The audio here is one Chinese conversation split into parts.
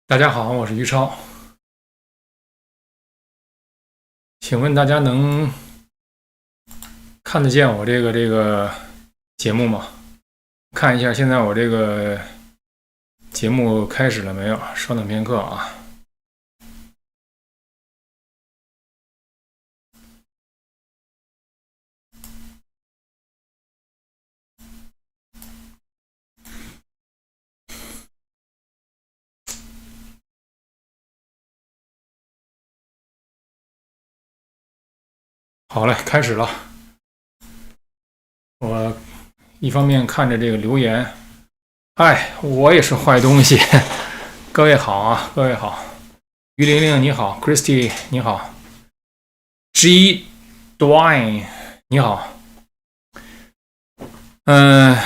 大家好，我是于超。请问大家能看得见我这个节目吗？看一下现在我这个节目开始了没有？稍等片刻啊。好嘞，开始了。我一方面看着这个留言，我也是坏东西。各位好啊，各位好。于玲玲你好 ，Christy 你好，G Dwayne 你好。嗯、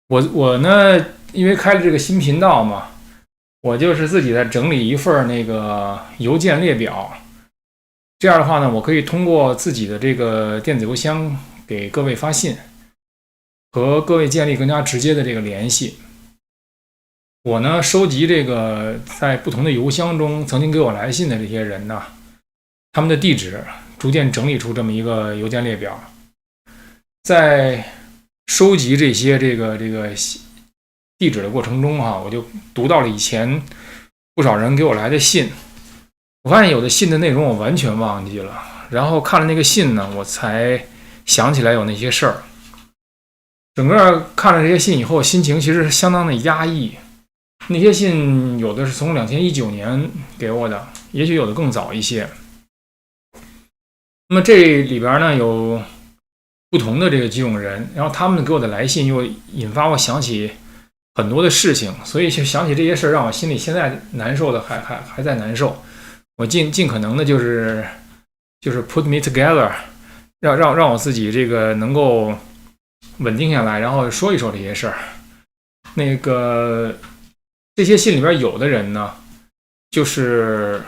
我呢，因为开了这个新频道嘛，我就是自己在整理一份那个邮件列表。这样的话呢，我可以通过自己的这个电子邮箱给各位发信，和各位建立更加直接的这个联系。我呢，收集这个在不同的邮箱中曾经给我来信的这些人呢，他们的地址，逐渐整理出这么一个邮件列表。在收集这个地址的过程中我就读到了以前不少人给我来的信。我发现有的信的内容我完全忘记了，然后看了那个信呢，我才想起来有那些事儿。整个看了这些信以后，心情其实相当的压抑。那些信有的是从2019年给我的，也许有的更早一些。那么这里边呢有不同的这个几种人，然后他们给我的来信又引发我想起很多的事情，所以就想起这些事儿，让我心里现在难受的还在难受。我尽可能的就是 put me together， 让我自己这个能够稳定下来，然后说一说这些事儿。那个这些信里边有的人呢，就是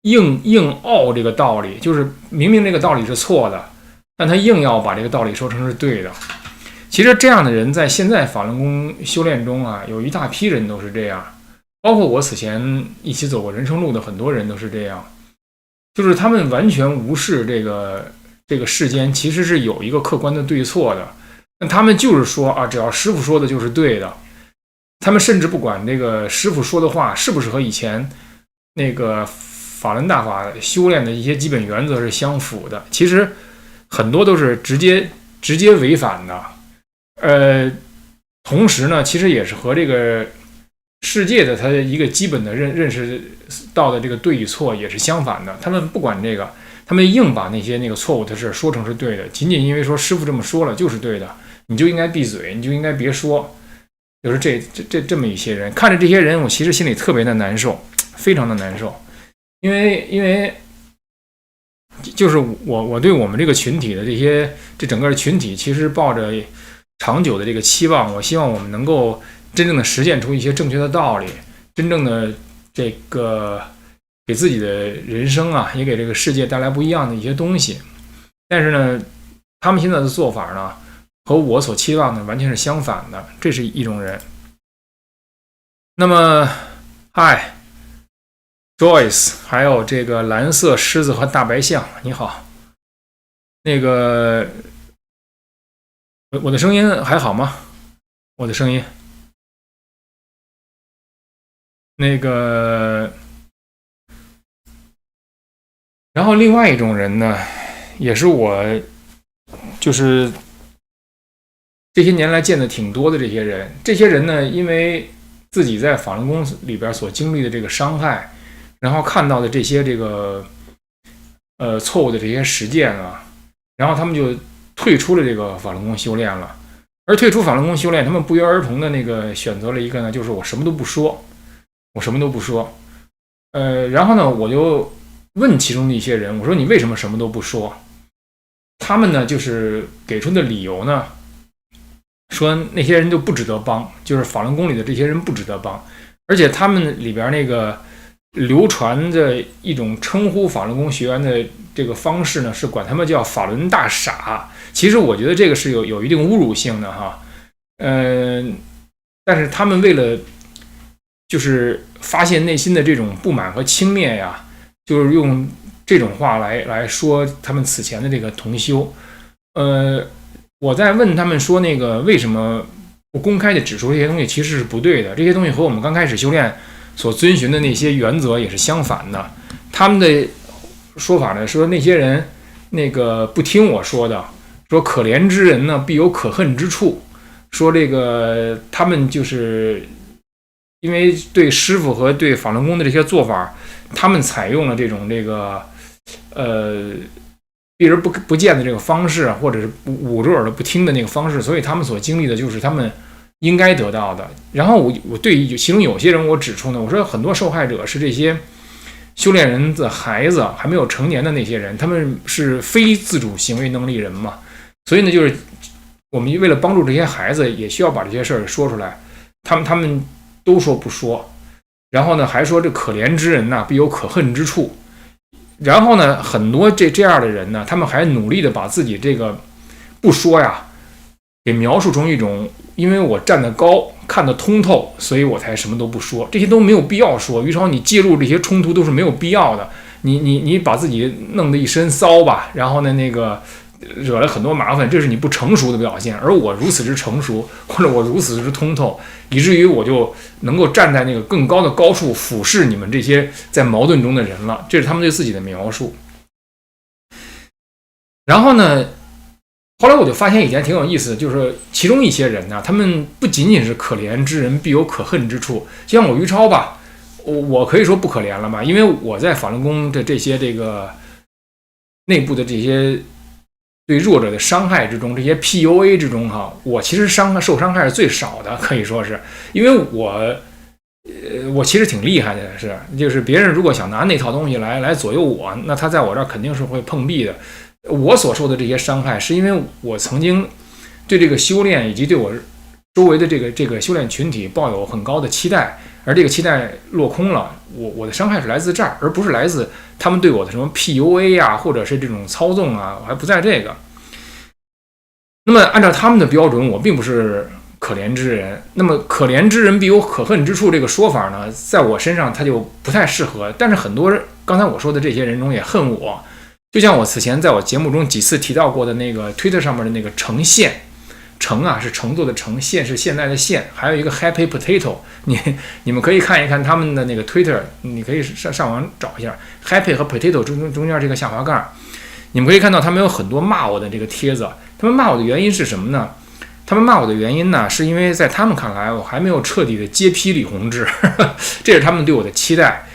硬拗这个道理，就是明明这个道理是错的，但他硬要把这个道理说成是对的。其实这样的人在现在法轮功修炼中有一大批人都是这样。包括我此前一起走过人生路的很多人都是这样，就是他们完全无视这个世间其实是有一个客观的对错的，那他们就是说只要师傅说的就是对的，他们甚至不管这个师傅说的话是不是和以前那个法轮大法修炼的一些基本原则是相符的，其实很多都是直接违反的。同时呢，其实也是和这个世界的它一个基本的认识到的这个对与错也是相反的。他们不管这个，他们硬把那个错误的事说成是对的，仅仅因为说师傅这么说了就是对的，你就应该闭嘴，你就应该别说。就是这么一些人，看着这些人，我其实心里特别的难受，非常的难受，因为就是我对我们这个群体的这整个群体，其实抱着长久的这个期望，我希望我们能够真正的实践出一些正确的道理，真正的这个给自己的人生也给这个世界带来不一样的一些东西。但是呢，他们现在的做法呢，和我所期望的完全是相反的，这是一种人。那么Joyce， 还有这个蓝色狮子和大白象，你好。那个我的声音还好吗？我的声音那个，然后另外一种人呢，也是我就是这些年来见的挺多的这些人。这些人呢，因为自己在法轮功里边所经历的这个伤害，然后看到的这些错误的这些实践然后他们就退出了这个法轮功修炼了。而退出法轮功修炼，他们不约而同的选择了一个呢，就是我什么都不说，我什么都不说。然后呢，我就问其中的一些人，我说你为什么什么都不说？他们呢，就是给出的理由呢，说那些人就不值得帮，就是法轮功里的这些人不值得帮，而且他们里边那个流传的一种称呼法轮功学员的这个方式呢，是管他们叫法轮大傻。其实我觉得这个是有一定侮辱性的但是他们为了就是发现内心的这种不满和轻蔑呀，就是用这种话来说他们此前的这个同修。我在问他们说那个为什么不公开的指出这些东西其实是不对的，这些东西和我们刚开始修炼所遵循的那些原则也是相反的。他们的说法呢，说那些人那个不听我说的，说可怜之人呢必有可恨之处，说这个他们就是因为对师傅和对法轮功的这些做法，他们采用了这种避而不见的这个方式，或者是捂着耳朵不听的那个方式，所以他们所经历的就是他们应该得到的。然后我对其中有些人我指出呢，我说很多受害者是这些修炼人的孩子，还没有成年的那些人，他们是非自主行为能力人嘛，所以呢，就是我们为了帮助这些孩子，也需要把这些事儿说出来。他们都说不说，然后呢，还说这可怜之人呐，必有可恨之处。然后呢，很多这样的人呢，他们还努力的把自己这个不说呀，给描述成一种，因为我站得高，看得通透，所以我才什么都不说。这些都没有必要说。于超，你介入这些冲突都是没有必要的。你把自己弄得一身骚吧，然后呢，那个惹了很多麻烦，这是你不成熟的表现。而我如此之成熟，或者我如此之通透，以至于我就能够站在那个更高的高处俯视你们这些在矛盾中的人了。这是他们对自己的描述。然后呢，后来我就发现一点挺有意思的，就是其中一些人呢，他们不仅仅是可怜之人必有可恨之处，就像我于超吧，我可以说不可怜了吧，因为我在法轮功的这些这个内部的这些对弱者的伤害之中，这些 PUA 之中哈，我其实受伤害是最少的，可以说是因为我其实挺厉害的，就是别人如果想拿那套东西来左右我，那他在我这儿肯定是会碰壁的。我所受的这些伤害，是因为我曾经对这个修炼以及对我周围的这个修炼群体抱有很高的期待，而这个期待落空了。我的伤害是来自这儿，而不是来自他们对我的什么 PUA 啊，或者是这种操纵啊，我还不在这个。那么按照他们的标准，我并不是可怜之人。那么可怜之人必有可恨之处这个说法呢，在我身上它就不太适合。但是很多刚才我说的这些人中也恨我。就像我此前在我节目中几次提到过的那个 Twitter 上面的那个程宪，程啊是乘坐的程，宪是现在的宪，还有一个 Happy Potato， 你们可以看一看他们的那个 Twitter， 你可以上网找一下 Happy 和 Potato 中间这个下滑杠，你们可以看到他们有很多骂我的这个帖子。他们骂我的原因是什么呢？他们骂我的原因呢，是因为在他们看来我还没有彻底的揭批李洪志，这是他们对我的期待。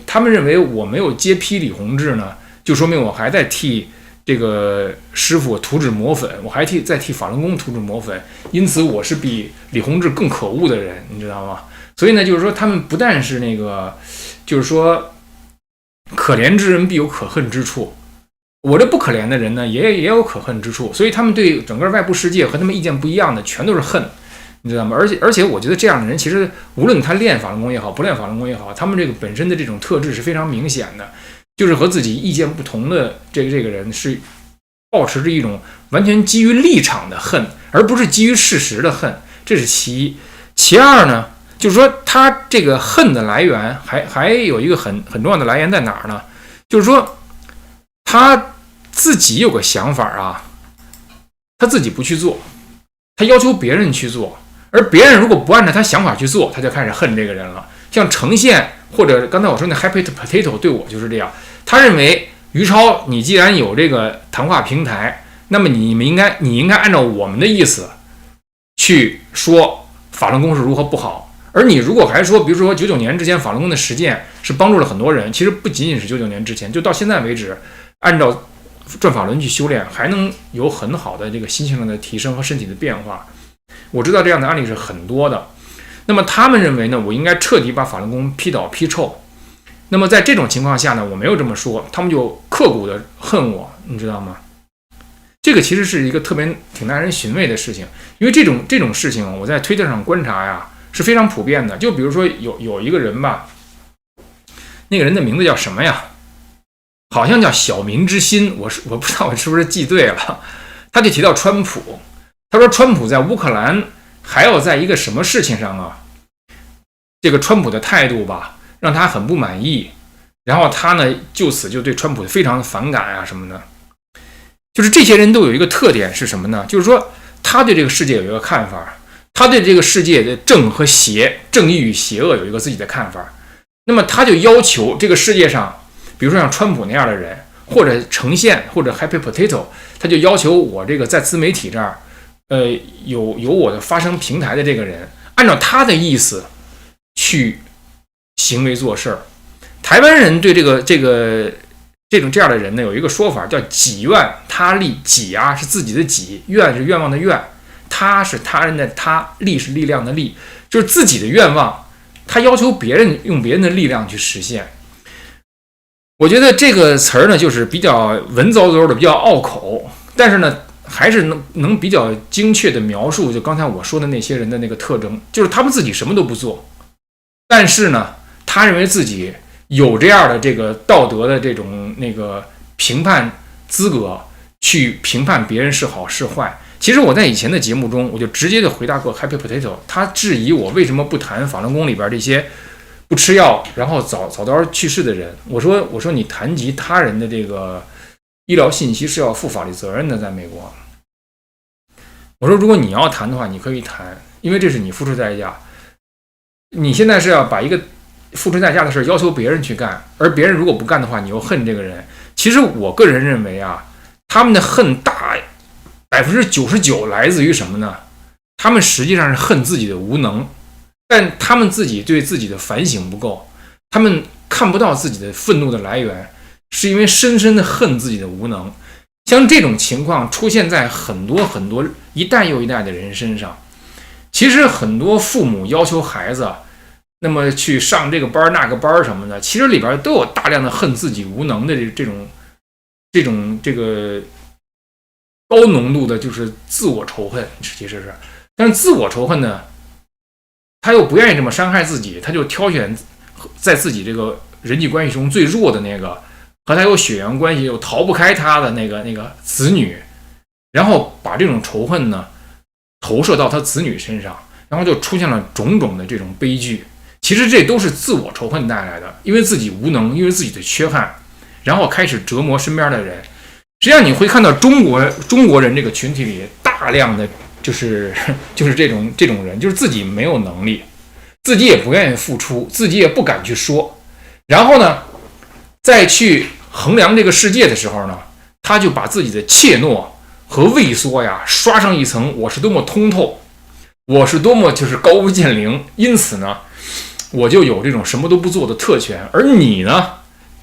他们认为我没有揭批李洪志呢，就说明我还在替这个师傅涂脂抹粉，我还在替法轮功涂脂抹粉，因此我是比李洪志更可恶的人，你知道吗？所以呢，就是说他们不但是那个，就是说可怜之人必有可恨之处，我这不可怜的人呢，也有可恨之处，所以他们对整个外部世界和他们意见不一样的，全都是恨，你知道吗？而且我觉得这样的人，其实无论他练法轮功也好，不练法轮功也好，他们这个本身的这种特质是非常明显的。就是和自己意见不同的这个人是抱持着一种完全基于立场的恨，而不是基于事实的恨，这是其一。其二呢，就是说他这个恨的来源还有一个很重要的来源在哪儿呢？就是说他自己有个想法啊，他自己不去做，他要求别人去做，而别人如果不按照他想法去做，他就开始恨这个人了。像程宪或者刚才我说那 Happy Potato 对我就是这样。他认为于超，你既然有这个谈话平台，那么你应该按照我们的意思去说法轮功是如何不好。而你如果还说，比如说99年之前法轮功的实践是帮助了很多人，其实不仅仅是99年之前，就到现在为止，按照转法轮去修炼，还能有很好的这个心性上的提升和身体的变化。我知道这样的案例是很多的。那么他们认为呢，我应该彻底把法轮功批倒批臭。那么在这种情况下呢，我没有这么说，他们就刻骨的恨我，你知道吗？这个其实是一个特别挺耐人寻味的事情，因为这种事情我在推特上观察呀是非常普遍的。就比如说有一个人吧，那个人的名字叫什么呀？好像叫小民之心，我不知道我是不是记对了。他就提到川普，他说川普在乌克兰还要在一个什么事情上啊，这个川普的态度吧，让他很不满意，然后他呢就此就对川普非常反感啊什么的。就是这些人都有一个特点是什么呢？就是说他对这个世界有一个看法，他对这个世界的正和邪、正义与邪恶有一个自己的看法。那么他就要求这个世界上，比如说像川普那样的人，或者呈现或者 Happy Potato， 他就要求我这个在自媒体这儿，有我的发声平台的这个人，按照他的意思去行为做事儿。台湾人对这样的人呢，有一个说法叫己愿他利。己啊是自己的己，愿是愿望的愿，他是他人的他，力是力量的力，就是自己的愿望，他要求别人用别人的力量去实现。我觉得这个词儿呢，就是比较文绉绉的，比较拗口，但是呢，还是能比较精确的描述就刚才我说的那些人的那个特征，就是他们自己什么都不做，但是呢，他认为自己有这样的这个道德的这种那个评判资格去评判别人是好是坏。其实我在以前的节目中，我就直接的回答过 Happy Potato， 他质疑我为什么不谈法轮功里边这些不吃药然后早早去世的人。我说你谈及他人的这个医疗信息是要负法律责任的，在美国。我说如果你要谈的话，你可以谈，因为这是你付出代价。你现在是要把一个付出代价的事要求别人去干，而别人如果不干的话，你又恨这个人。其实我个人认为啊，他们的恨大99%来自于什么呢？他们实际上是恨自己的无能，但他们自己对自己的反省不够，他们看不到自己的愤怒的来源，是因为深深的恨自己的无能。像这种情况出现在很多一代又一代的人身上。其实很多父母要求孩子那么去上这个班那个班什么的，其实里边都有大量的恨自己无能的这个高浓度的就是自我仇恨，其实是。但是自我仇恨呢，他又不愿意这么伤害自己，他就挑选在自己这个人际关系中最弱的那个，和他有血缘关系又逃不开他的那个子女，然后把这种仇恨呢投射到他子女身上，然后就出现了种种的这种悲剧。其实这都是自我仇恨带来的，因为自己无能，因为自己的缺憾，然后开始折磨身边的人。实际上你会看到中国人这个群体里大量的就是这种人，就是自己没有能力，自己也不愿意付出，自己也不敢去说，然后呢再去衡量这个世界的时候呢，他就把自己的怯懦和畏缩呀刷上一层，我是多么通透，我是多么就是高屋建瓴，因此呢我就有这种什么都不做的特权。而你呢，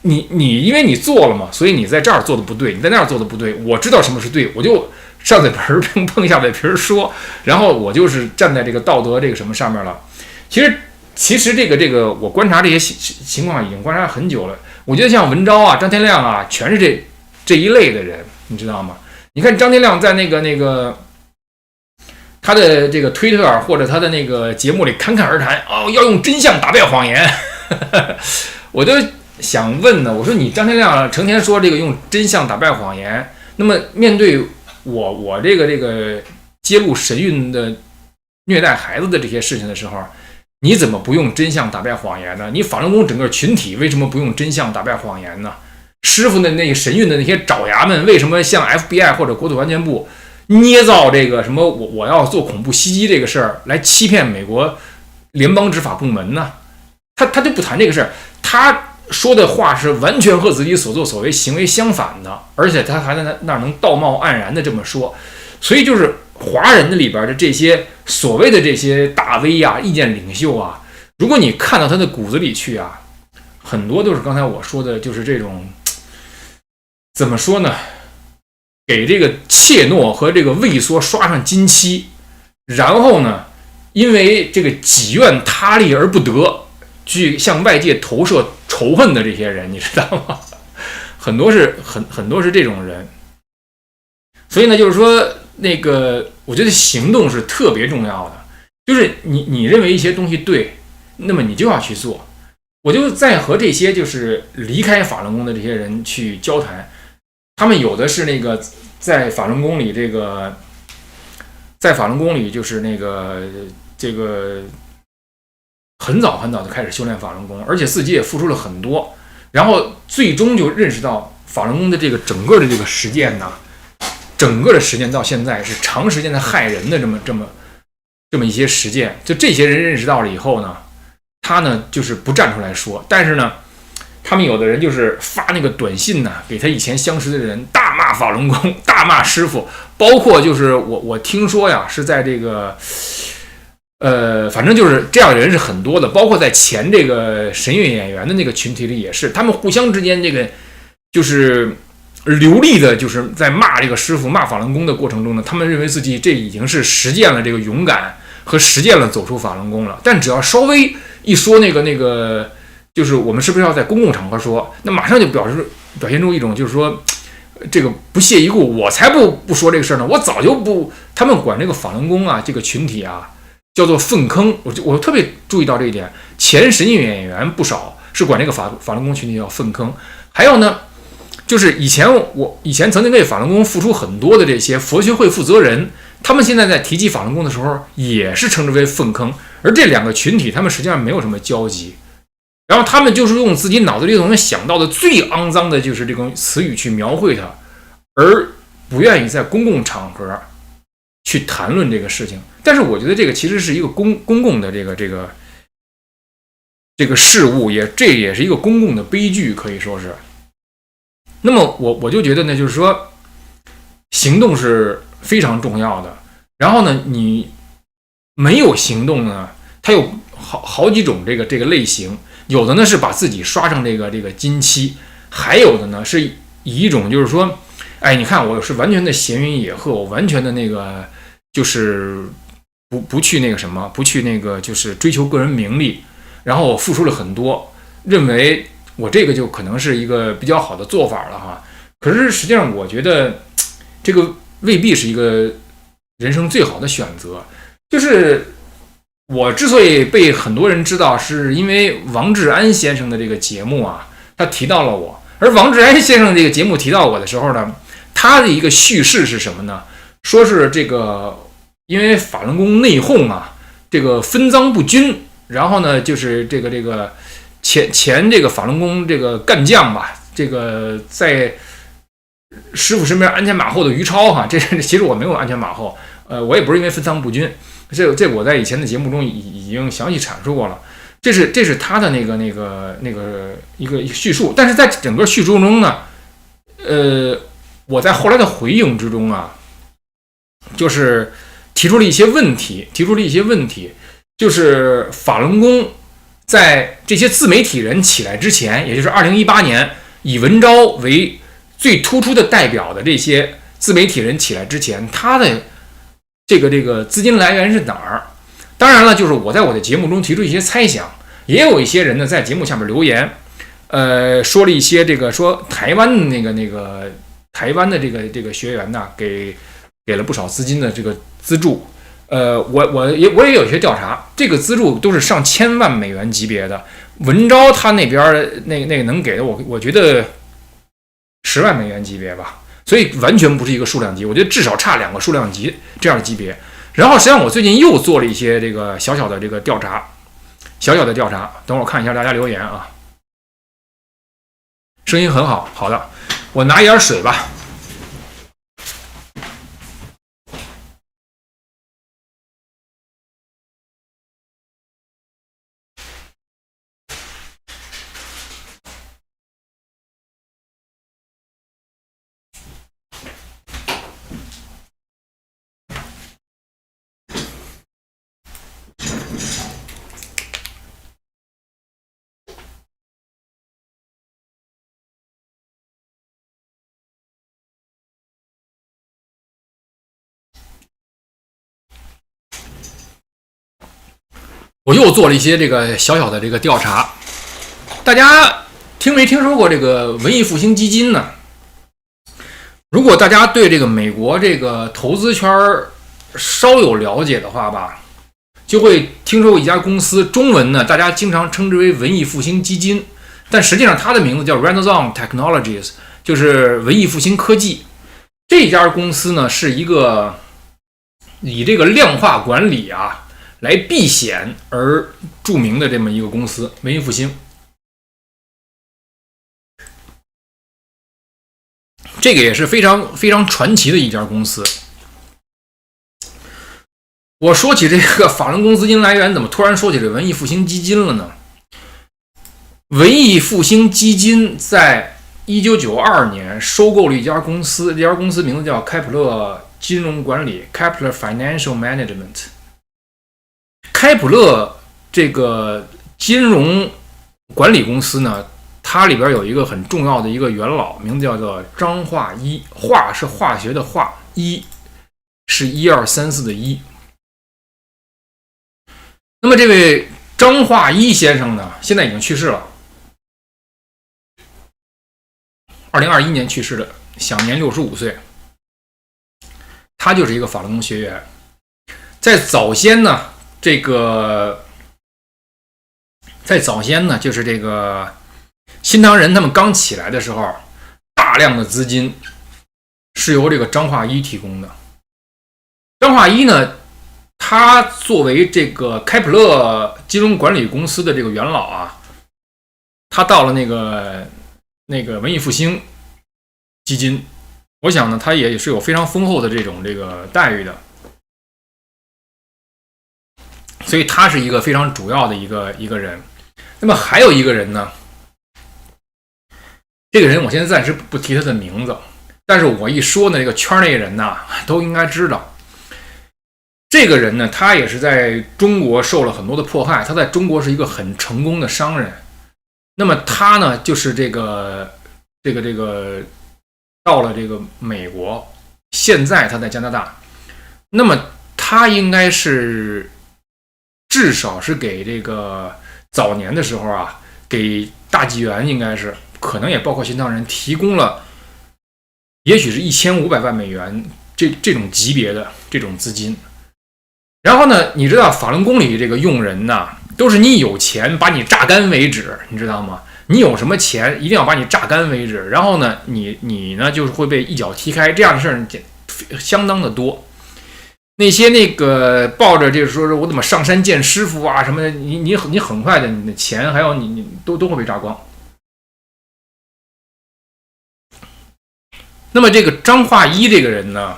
你因为你做了嘛，所以你在这儿做的不对，你在那儿做的不对，我知道什么是对，我就上嘴皮碰下嘴皮说，然后我就是站在这个道德这个什么上面了。其实这个我观察这些情况已经观察很久了。我觉得像文昭啊、张天亮啊，全是这一类的人，你知道吗？你看张天亮在那个他的这个推特或者他的那个节目里侃侃而谈，要用真相打败谎言。我就想问呢，我说你张天亮成天说这个用真相打败谎言，那么面对我这个揭露神韵的虐待孩子的这些事情的时候，你怎么不用真相打败谎言呢？你法轮功整个群体为什么不用真相打败谎言呢？师傅的那个神韵的那些爪牙们为什么向 FBI 或者国土安全部捏造这个什么我要做恐怖袭击这个事儿来欺骗美国联邦执法部门呢？他就不谈这个事儿，他说的话是完全和自己所作所为行为相反的，而且他还在那儿能道貌岸然的这么说。所以就是华人的里边的这些所谓的这些大 V 啊、意见领袖啊，如果你看到他的骨子里去啊，很多都是刚才我说的，就是这种怎么说呢？给这个怯懦和这个畏缩刷上金漆，然后呢，因为这个己愿他利而不得，去向外界投射仇恨的这些人，你知道吗？很多是这种人。所以呢，就是说那个，我觉得行动是特别重要的。就是你认为一些东西对，那么你就要去做。我就在和这些就是离开法轮功的这些人去交谈，他们有的是那个在法轮功里就是这个很早很早就开始修炼法轮功，而且自己也付出了很多，然后最终就认识到法轮功的这个整个的这个实践呢，整个的实践到现在是长时间的害人的这么一些实践。就这些人认识到了以后呢，他呢就是不站出来说，但是呢，他们有的人就是发那个短信呢，给他以前相识的人大骂法轮功，大骂师傅，包括就是我听说呀，是在这个。反正就是这样的人是很多的，包括在前这个神韵演员的那个群体里也是，他们互相之间这个就是流利的，就是在骂这个师傅、骂法轮功的过程中呢，他们认为自己这已经是实践了这个勇敢和实践了走出法轮功了。但只要稍微一说那个，就是我们是不是要在公共场合说，那马上就表现出一种就是说这个不屑一顾，我才不说这个事儿呢，我早就不，他们管这个法轮功啊这个群体啊。叫做粪坑，我特别注意到这一点。前神韵演员不少是管这个法轮功群体叫粪坑，还有呢，就是我以前曾经为法轮功付出很多的这些佛学会负责人，他们现在在提及法轮功的时候，也是称之为粪坑。而这两个群体，他们实际上没有什么交集，然后他们就是用自己脑子里能想到的最肮脏的就是这种词语去描绘它，而不愿意在公共场合去谈论这个事情。但是我觉得这个其实是一个公共的这个事物，这也是一个公共的悲剧，可以说是。那么我就觉得呢，就是说行动是非常重要的。然后呢，你没有行动呢，它有好几种这个类型，有的呢是把自己刷成这个金漆，还有的呢是以一种就是说，哎，你看我是完全的闲云野鹤，我完全的那个就是不去那个什么，不去那个就是追求个人名利，然后我付出了很多，认为我这个就可能是一个比较好的做法了哈。可是实际上我觉得这个未必是一个人生最好的选择。就是我之所以被很多人知道，是因为王志安先生的这个节目啊，他提到了我。而王志安先生这个节目提到我的时候呢，他的一个叙事是什么呢？说是这个因为法轮功内讧啊，这个分赃不均，然后呢就是这个前这个法轮功这个干将吧，这个在师傅身边鞍前马后的于超哈，这其实我没有鞍前马后，我也不是因为分赃不均，这我在以前的节目中已经详细阐述过了。这是他的那个一个叙述。但是在整个叙述中呢，我在后来的回应之中啊，就是提出了一些问题，就是法轮功在这些自媒体人起来之前，也就是2018年以文昭为最突出的代表的这些自媒体人起来之前，他的这个资金来源是哪儿？当然了，就是我在我的节目中提出一些猜想，也有一些人呢在节目下面留言，说了一些说台湾的台湾的这个学员呢给了不少资金的这个资助。我也有一些调查，这个资助都是上千万美元级别的。文昭他那边那个能给的我觉得10万美元级别吧，所以完全不是一个数量级，我觉得至少差2个数量级这样的级别。然后实际上我最近又做了一些这个小小的调查，等会儿我看一下大家留言啊。声音很好，好的，我拿一点水吧。我又做了一些这个小小的这个调查，大家听没听说过这个文艺复兴基金呢？如果大家对这个美国这个投资圈稍有了解的话吧，就会听说过一家公司，中文呢大家经常称之为文艺复兴基金，但实际上它的名字叫 Renaissance Technologies， 就是文艺复兴科技。这家公司呢是一个以这个量化管理啊，来避险而著名的这么一个公司——文艺复兴。这个也是非常非常传奇的一家公司。我说起这个法轮功资金来源，怎么突然说起这文艺复兴基金了呢？文艺复兴基金在1992年收购了一家公司，这家公司名字叫开普勒金融管理 （Kepler Financial Management）。开普勒这个金融管理公司呢，它里边有一个很重要的一个元老，名字叫做张化一。化是化学的化，一是1、2、3、4的一。那么这位张化一先生呢，现在已经去世了，2021年去世的，享年65岁。他就是一个法轮功学员，在早先呢，就是这个新唐人他们刚起来的时候，大量的资金是由这个张化一提供的。张化一呢，他作为这个开普勒金融管理公司的这个元老啊，他到了那个文艺复兴基金，我想呢，他也是有非常丰厚的这个待遇的，所以他是一个非常主要的一个人。那么还有一个人呢，这个人我现在暂时不提他的名字，但是我一说呢，这个圈内人呢都应该知道。这个人呢，他也是在中国受了很多的迫害，他在中国是一个很成功的商人。那么他呢，就是这个到了这个美国，现在他在加拿大。那么他应该是至少是给这个早年的时候啊，给大纪元应该是可能也包括新唐人提供了，也许是1500万美元这种级别的这种资金。然后呢，你知道法轮功里这个用人呢，都是你有钱把你榨干为止，你知道吗？你有什么钱，一定要把你榨干为止。然后呢，你呢就是会被一脚踢开，这样的事儿相当的多。那些那个抱着就是说我怎么上山见师傅啊什么的，你很快的，你的钱还有你都会被榨光。那么这个张化一这个人呢，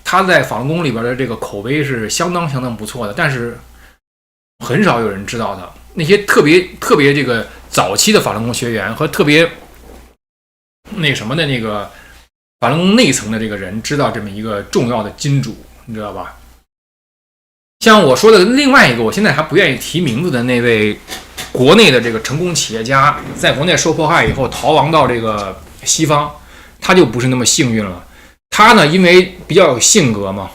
他在法轮功里边的这个口碑是相当不错的，但是很少有人知道他。那些特别这个早期的法轮功学员和特别那什么的那个法轮功内层的这个人知道这么一个重要的金主，你知道吧？像我说的另外一个，我现在还不愿意提名字的那位国内的这个成功企业家，在国内受迫害以后逃亡到这个西方，他就不是那么幸运了。他呢，因为比较有性格嘛，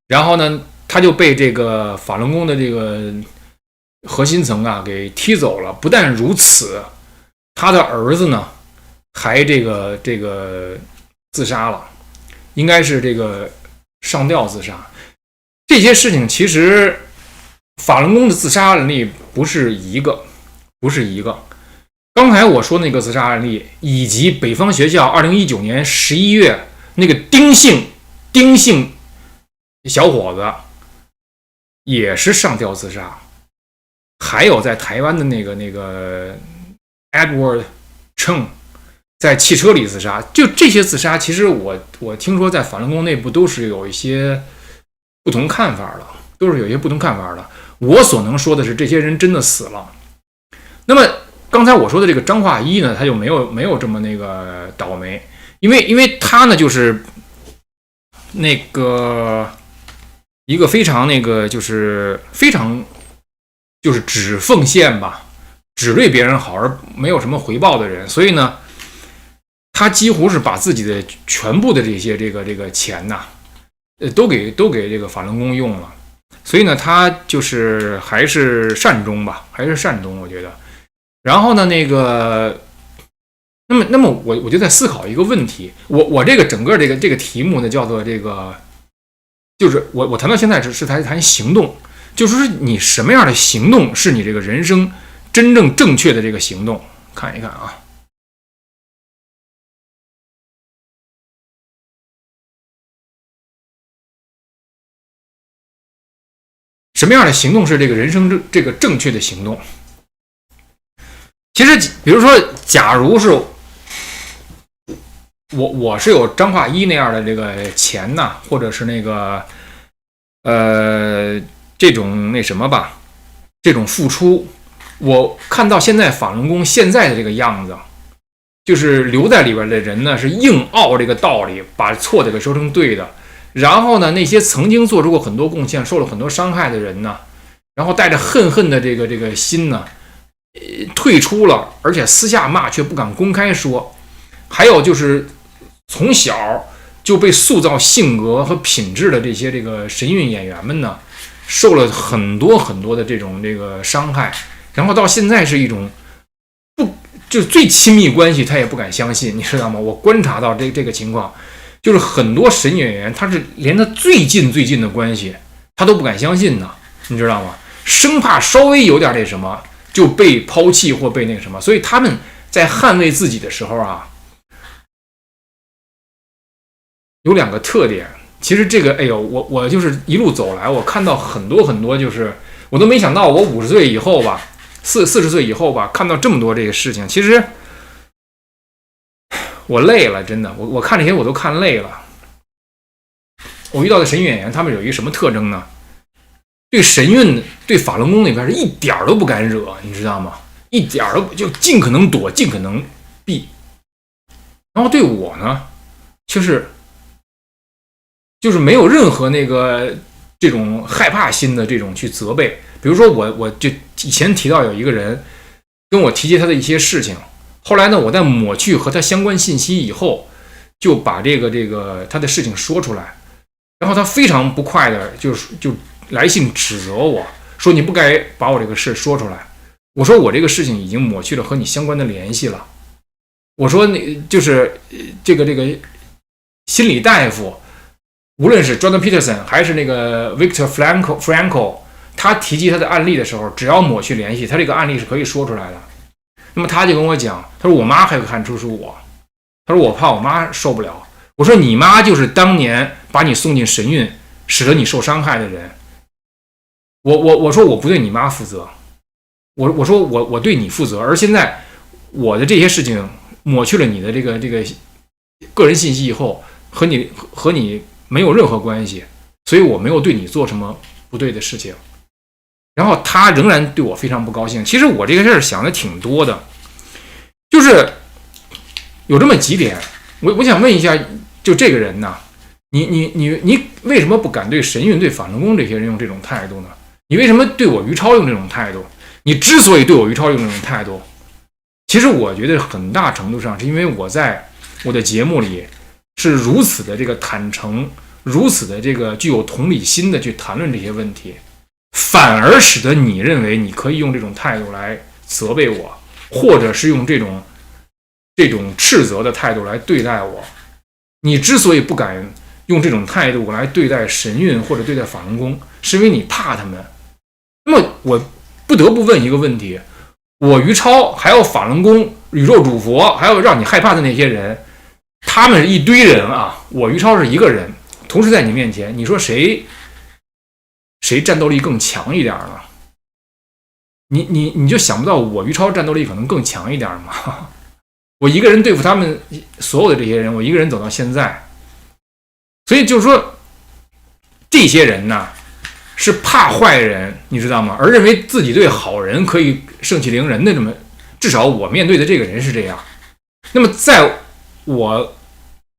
然后呢，他就被这个法轮功的这个核心层啊给踢走了。不但如此，他的儿子呢还这个自杀了，应该是这个上吊自杀。这些事情其实法轮功的自杀案例不是一个。刚才我说那个自杀案例，以及北方学校2019年11月那个丁姓小伙子也是上吊自杀，还有在台湾的那个 Edward Cheng 在汽车里自杀。就这些自杀，其实我听说在法轮功内部都是有一些不同看法的，我所能说的是，这些人真的死了。那么刚才我说的这个张化一呢，他就没有这么那个倒霉，因为他呢就是那个一个非常就是非常就是只奉献吧，只对别人好而没有什么回报的人，所以呢，他几乎是把自己的全部的这些这个钱呐，都给这个法轮功用了，所以呢，他就是还是善终，我觉得。然后呢，那么我就在思考一个问题，我这个整个这个题目呢，叫做这个，就是我谈到现在是谈行动，就是说你什么样的行动是你这个人生真正正确的这个行动？看一看啊。什么样的行动是这个人生这个正确的行动。其实比如说假如是我是有张化一那样的这个钱呐，或者是那个这种那什么吧，这种付出，我看到现在法轮功现在的这个样子，就是留在里边的人呢是硬拗这个道理，把错的给说成对的，然后呢那些曾经做出过很多贡献受了很多伤害的人呢，然后带着恨的这个心呢退出了，而且私下骂却不敢公开说。还有就是从小就被塑造性格和品质的这个神韵演员们呢，受了很多的这个伤害，然后到现在是一种就最亲密关系他也不敢相信，你知道吗？我观察到这个情况，就是很多神演员他是连他最近的关系他都不敢相信呢，你知道吗？生怕稍微有点那什么就被抛弃或被那什么，所以他们在捍卫自己的时候啊，有2个特点。其实这个，哎呦，我就是一路走来，我看到很多，就是我都没想到，我50岁以后吧，40岁以后吧，看到这么多这个事情。其实我累了，真的，我看这些我都看累了。我遇到的神演员，他们有一个什么特征呢？对神韵、对法轮功那边是一点都不敢惹，你知道吗？一点都就尽可能躲，尽可能避。然后对我呢，就是没有任何那个这种害怕心的这种去责备。比如说我就以前提到有一个人跟我提及他的一些事情，后来呢我在抹去和他相关信息以后，就把这个他的事情说出来，然后他非常不快的就来信指责我说你不该把我这个事说出来。我说我这个事情已经抹去了和你相关的联系了。我说就是这个心理大夫，无论是 Jordan Peterson 还是那个 Viktor Frankl， 他提及他的案例的时候，只要抹去联系，他这个案例是可以说出来的。那么他就跟我讲，他说我妈还会看出是我，他说我怕我妈受不了。我说你妈就是当年把你送进神韵使得你受伤害的人。我说我不对你妈负责，我说我对你负责，而现在我的这些事情抹去了你的这个个人信息以后，和你没有任何关系，所以我没有对你做什么不对的事情。然后他仍然对我非常不高兴。其实我这个事儿想的挺多的，就是有这么几点，我想问一下，就这个人呢，你为什么不敢对神韵、对法轮功这些人用这种态度呢？你为什么对我于超用这种态度？你之所以对我于超用这种态度，其实我觉得很大程度上是因为我在我的节目里是如此的这个坦诚，如此的这个具有同理心的去谈论这些问题，反而使得你认为你可以用这种态度来责备我，或者是用这种斥责的态度来对待我。你之所以不敢用这种态度来对待神韵或者对待法轮功，是因为你怕他们。那么我不得不问一个问题，我于超还有法轮功、宇宙主佛，还有让你害怕的那些人，他们是一堆人啊，我于超是一个人，同时在你面前，你说谁战斗力更强一点呢？你就想不到我于超战斗力可能更强一点吗？我一个人对付他们所有的这些人，我一个人走到现在，所以就是说，这些人呢是怕坏人，你知道吗？而认为自己对好人可以盛气凌人的这么，至少我面对的这个人是这样。那么在我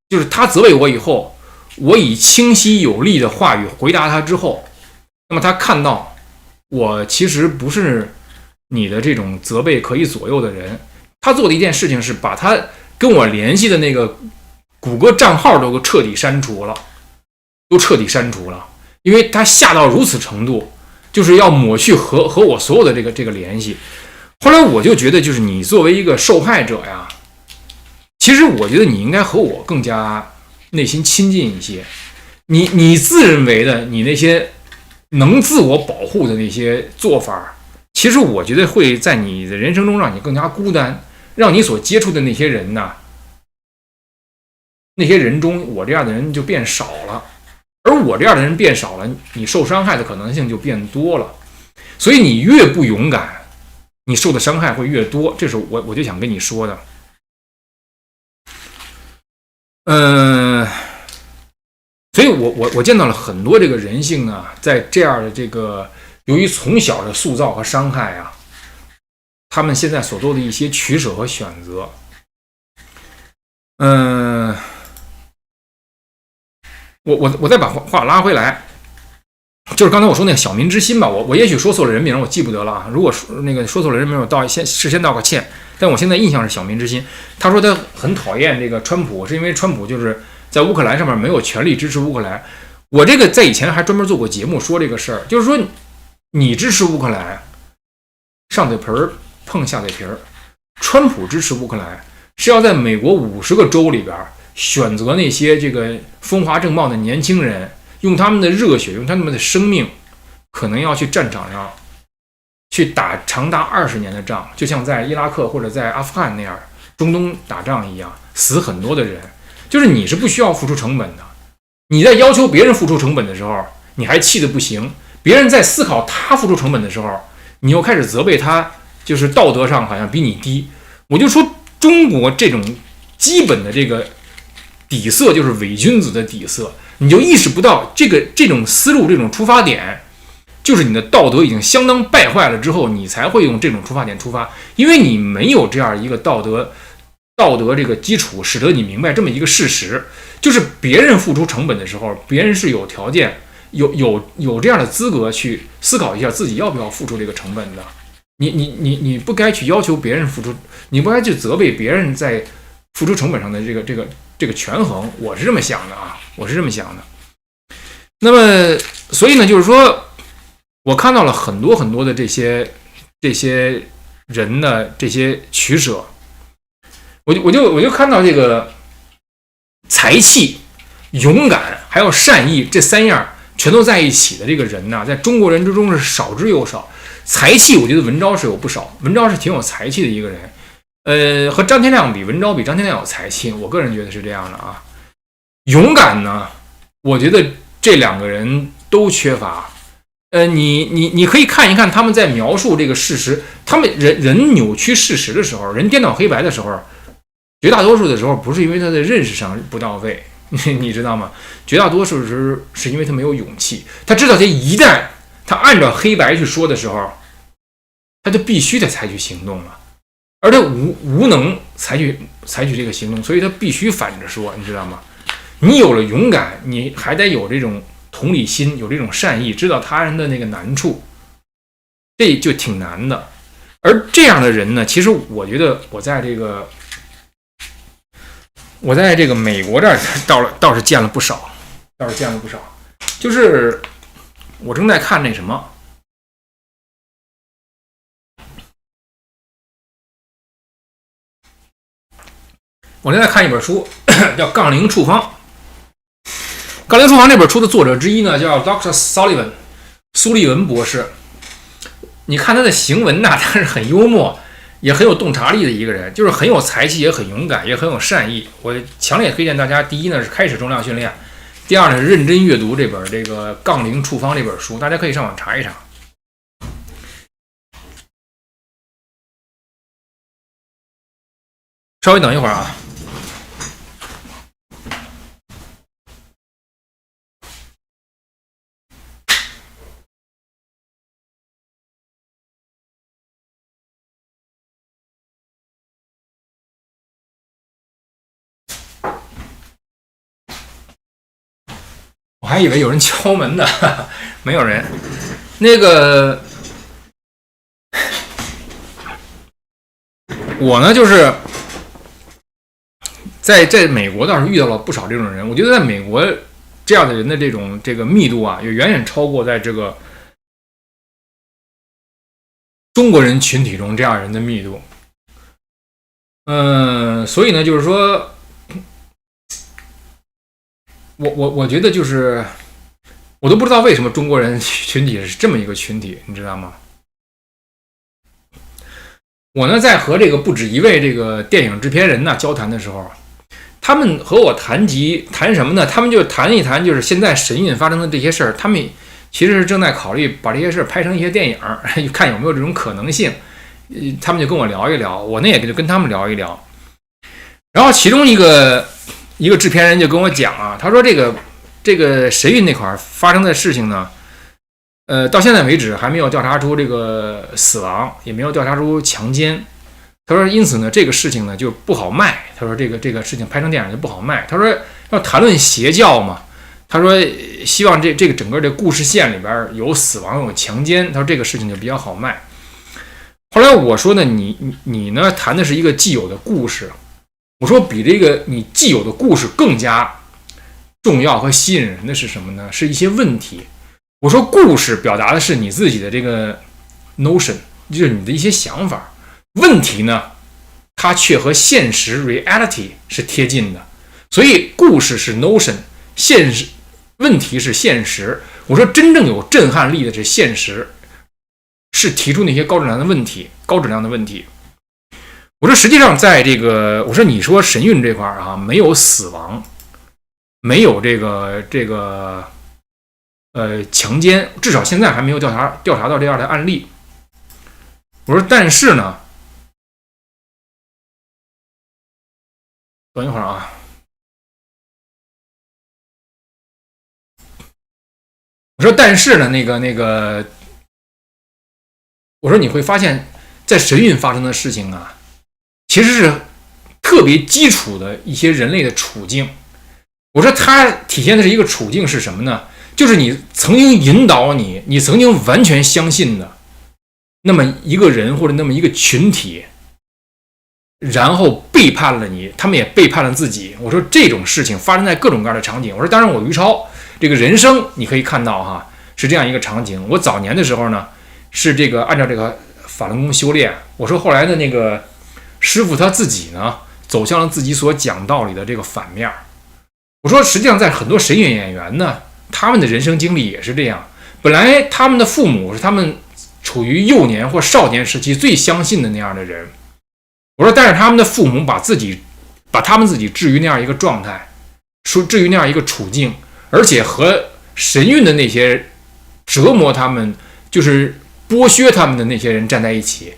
就是他责备我以后，我以清晰有力的话语回答他之后，那么他看到我其实不是你的这种责备可以左右的人。他做的一件事情是把他跟我联系的那个谷歌账号都彻底删除了，因为他下到如此程度，就是要抹去和我所有的这个联系。后来我就觉得，就是你作为一个受害者呀，其实我觉得你应该和我更加内心亲近一些。你自认为的你那些能自我保护的那些做法，其实我觉得会在你的人生中让你更加孤单，让你所接触的那些人呢，那些人中我这样的人就变少了。而我这样的人变少了，你受伤害的可能性就变多了。所以你越不勇敢，你受的伤害会越多。这是我就想跟你说的。所以我见到了很多这个人性啊，在这样的这个由于从小的塑造和伤害啊，他们现在所做的一些取舍和选择。我再把话拉回来，就是刚才我说那个小民之心吧，我也许说错了人名，我记不得了啊。如果那个说错了人名，我事先道个歉。但我现在印象是小民之心。他说他很讨厌这个川普，是因为川普就是在乌克兰上面没有全力支持乌克兰。我这个在以前还专门做过节目说这个事儿，就是说你支持乌克兰，上嘴皮儿碰下嘴皮儿。川普支持乌克兰是要在美国50个州里边选择那些这个风华正茂的年轻人，用他们的热血，用他们的生命，可能要去战场上去打长达20年的仗，就像在伊拉克或者在阿富汗那样中东打仗一样，死很多的人。就是你是不需要付出成本的，你在要求别人付出成本的时候，你还气得不行；别人在思考他付出成本的时候，你又开始责备他，就是道德上好像比你低。我就说中国这种基本的这个底色就是伪君子的底色，你就意识不到这种思路，这种出发点，就是你的道德已经相当败坏了之后，你才会用这种出发点出发，因为你没有这样一个道德这个基础，使得你明白这么一个事实，就是别人付出成本的时候，别人是有条件、有这样的资格去思考一下自己要不要付出这个成本的。你不该去要求别人付出，你不该去责备别人在付出成本上的这个权衡。我是这么想的啊，我是这么想的。那么，所以呢，就是说我看到了很多很多的这些人的这些取舍。我就看到这个才气、勇敢还有善意这3样全都在一起的这个人呢，在中国人之中是少之又少。才气，我觉得文昭是有不少，文昭是挺有才气的一个人。和张天亮比，文昭比张天亮有才气，我个人觉得是这样的啊。勇敢呢，我觉得这2个人都缺乏。你可以看一看他们在描述这个事实，他们人扭曲事实的时候，人颠倒黑白的时候，绝大多数的时候不是因为他的认识上不到位，你知道吗？绝大多数是因为他没有勇气。他知道他一旦他按照黑白去说的时候，他就必须得采取行动了，而他无能采取这个行动，所以他必须反着说，你知道吗？你有了勇敢，你还得有这种同理心，有这种善意，知道他人的那个难处，这就挺难的。而这样的人呢，其实我觉得我在这个美国这儿倒是见了不少，就是我正在看那什么，我正在看一本书，叫《杠铃处方》。杠铃处方这本书的作者之一呢，叫 Dr. Sullivan 苏利文博士。你看他的行文呢，他是很幽默，也很有洞察力的一个人，就是很有才气，也很勇敢，也很有善意。我强烈推荐大家，第一呢是开始重量训练，第二呢是认真阅读这个杠铃处方这本书，大家可以上网查一查。稍微等一会儿啊。我还以为有人敲门呢，没有人。那个，我呢就是在美国倒是遇到了不少这种人。我觉得在美国这样的人的这个密度啊，也远远超过在这个中国人群体中这样人的密度。所以呢，就是说。我觉得就是我都不知道为什么中国人群体是这么一个群体，你知道吗？我呢在和这个不止一位这个电影制片人呢交谈的时候，他们和我谈什么呢？他们就谈一谈，就是现在神韵发生的这些事儿，他们其实是正在考虑把这些事儿拍成一些电影，看有没有这种可能性。他们就跟我聊一聊，我呢也就跟他们聊一聊。然后其中一个制片人就跟我讲啊，他说这个神韵那块发生的事情呢，到现在为止还没有调查出这个死亡，也没有调查出强奸。他说，因此呢，这个事情呢就不好卖。他说，这个事情拍成电影就不好卖。他说，要谈论邪教嘛。他说，希望这个整个这故事线里边有死亡有强奸。他说，这个事情就比较好卖。后来我说呢，你呢谈的是一个既有的故事。我说，比这个你既有的故事更加重要和吸引人的是什么呢？是一些问题。我说，故事表达的是你自己的这个 notion， 就是你的一些想法。问题呢，它却和现实 reality 是贴近的，所以故事是 notion， 问题是现实。我说真正有震撼力的是现实，是提出那些高质量的问题。我说实际上在这个，我说你说神韵这块啊，没有死亡，没有这个强奸，至少现在还没有调查到这样的案例。我说但是呢。等一会儿啊，我说但是呢，我说你会发现在神韵发生的事情啊，其实是特别基础的一些人类的处境。我说它体现的是一个处境是什么呢？就是你曾经引导你曾经完全相信的那么一个人或者那么一个群体，然后背叛了你，他们也背叛了自己。我说这种事情发生在各种各样的场景。我说当然我于超这个人生你可以看到哈，是这样一个场景。我早年的时候呢，是这个按照这个法轮功修炼。我说后来的那个师傅他自己呢，走向了自己所讲道理的这个反面。我说实际上在很多神韵演员呢，他们的人生经历也是这样。本来他们的父母是他们处于幼年或少年时期最相信的那样的人。我说但是他们的父母把他们自己置于那样一个状态，置于那样一个处境，而且和神韵的那些折磨他们，就是剥削他们的那些人站在一起。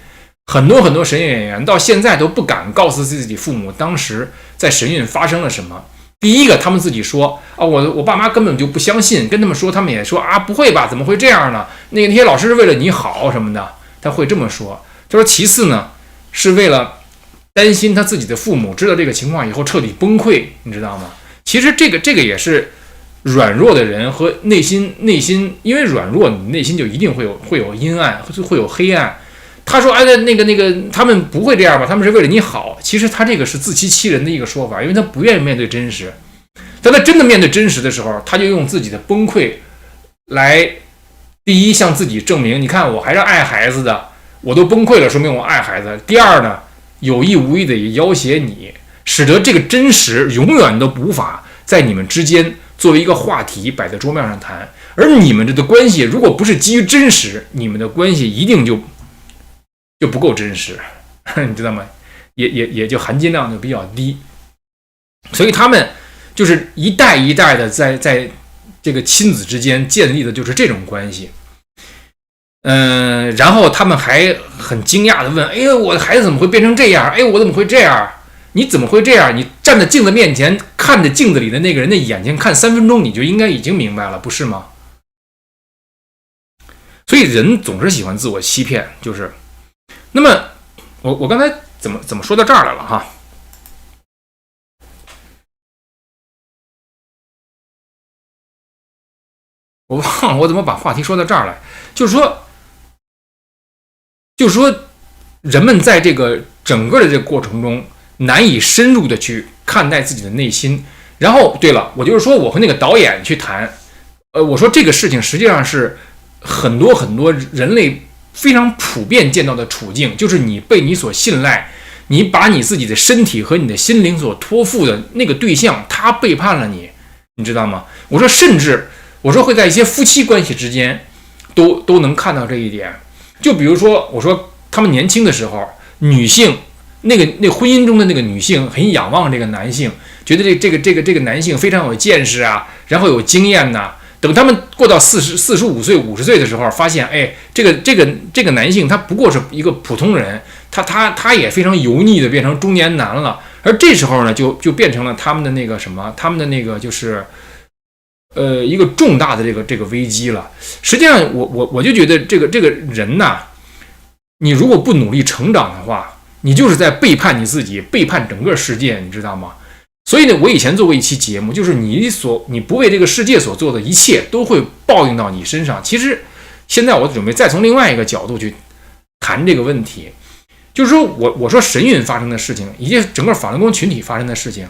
很多神韵演员到现在都不敢告诉自己父母当时在神韵发生了什么。第一个，他们自己说啊，我爸妈根本就不相信，跟他们说，他们也说啊，不会吧，怎么会这样呢？那些老师是为了你好什么的，他会这么说。他说其次呢，是为了担心他自己的父母知道这个情况以后彻底崩溃，你知道吗？其实这个也是软弱的人和内心，因为软弱，你内心就一定会有阴暗，会有黑暗。他说：“哎，那个，他们不会这样吧？他们是为了你好。”其实他这个是自欺欺人的一个说法，因为他不愿意面对真实。当他真的面对真实的时候，他就用自己的崩溃来，第一向自己证明，你看我还是爱孩子的，我都崩溃了，说明我爱孩子。第二呢，有意无意的也要挟你，使得这个真实永远都无法在你们之间作为一个话题摆在桌面上谈。而你们这的关系，如果不是基于真实，你们的关系一定就不够真实，你知道吗？也就含金量就比较低。所以他们就是一代一代的在这个亲子之间建立的就是这种关系。然后他们还很惊讶的问：“哎呦，我的孩子怎么会变成这样？哎，我怎么会这样？你怎么会这样？你站在镜子面前，看着镜子里的那个人的眼睛看3分钟，你就应该已经明白了，不是吗？”所以人总是喜欢自我欺骗，就是。那么我刚才怎么说到这儿来了哈？我忘了我怎么把话题说到这儿来，就是说人们在这个整个的这个过程中难以深入的去看待自己的内心。然后对了，我就是说我和那个导演去谈，我说这个事情实际上是很多人类非常普遍见到的处境，就是你被你所信赖，你把你自己的身体和你的心灵所托付的那个对象，他背叛了你，你知道吗？我说甚至我说会在一些夫妻关系之间都能看到这一点。就比如说我说他们年轻的时候，女性那婚姻中的那个女性很仰望这个男性，觉得这个男性非常有见识啊，然后有经验呐。等他们过到45岁、50岁的时候，发现，哎，这个男性他不过是一个普通人，他也非常油腻的变成中年男了。而这时候呢，就变成了他们的那个什么，他们的那个就是一个重大的这个危机了。实际上，我就觉得这个人呐，你如果不努力成长的话，你就是在背叛你自己，背叛整个世界，你知道吗？所以呢，我以前做过一期节目，就是你不为这个世界所做的一切都会报应到你身上。其实现在我准备再从另外一个角度去谈这个问题，就是说我说神韵发生的事情，以及整个法轮功群体发生的事情，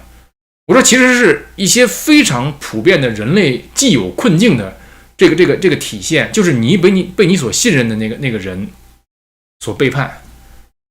我说其实是一些非常普遍的人类既有困境的这个体现，就是你被你所信任的那个人所背叛，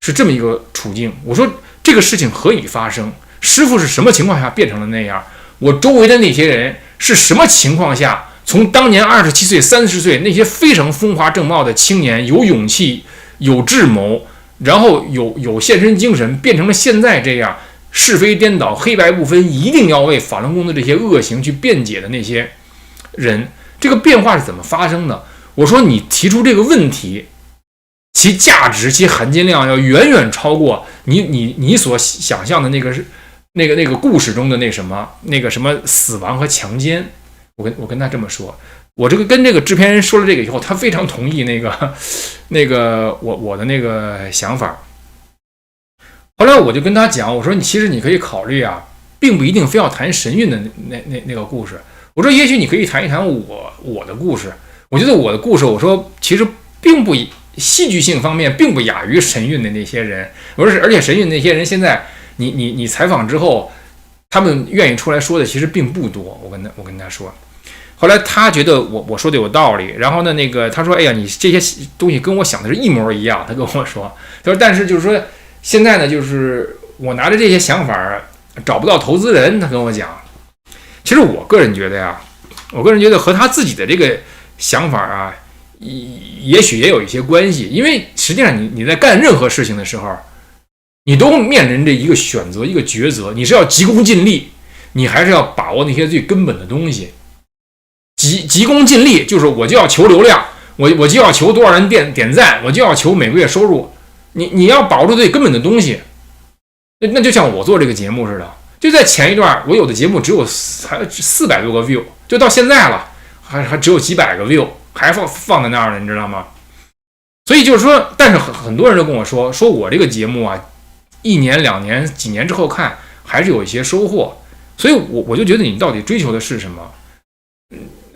是这么一个处境。我说这个事情何以发生？师父是什么情况下变成了那样？我周围的那些人是什么情况下从当年27岁、30岁那些非常风华正茂的青年，有勇气、有智谋，然后有献身精神，变成了现在这样是非颠倒、黑白不分，一定要为法轮功的这些恶行去辩解的那些人？这个变化是怎么发生的？我说你提出这个问题，其价值、其含金量要远远超过你所想象的那个故事中的那什么死亡和强奸。我跟他这么说，我这个跟这个制片人说了这个以后，他非常同意我的那个想法。后来我就跟他讲，我说其实你可以考虑啊，并不一定非要谈神韵的那个故事。我说也许你可以谈一谈我的故事。我觉得我的故事，我说其实并不戏剧性方面并不亚于神韵的那些人。我说而且神韵那些人现在你采访之后，他们愿意出来说的其实并不多。我跟他说，后来他觉得我说的有道理，然后呢他说，哎呀，你这些东西跟我想的是一模一样。他跟我说，他说但是就是说现在呢，就是我拿着这些想法找不到投资人。他跟我讲，其实我个人觉得和他自己的这个想法啊，也许也有一些关系。因为实际上你在干任何事情的时候，你都面临着一个选择，一个抉择，你是要急功近利，你还是要把握那些最根本的东西。急功近利就是我就要求流量，我就要求多少人点赞，我就要求每个月收入。你要把握住最根本的东西。那就像我做这个节目似的，就在前一段我有的节目只有400多个 view， 就到现在了还只有几百个 view， 还放在那儿了，你知道吗？所以就是说，但是很多人都跟我说我这个节目啊，1年2年几年之后看还是有一些收获。所以我就觉得你到底追求的是什么？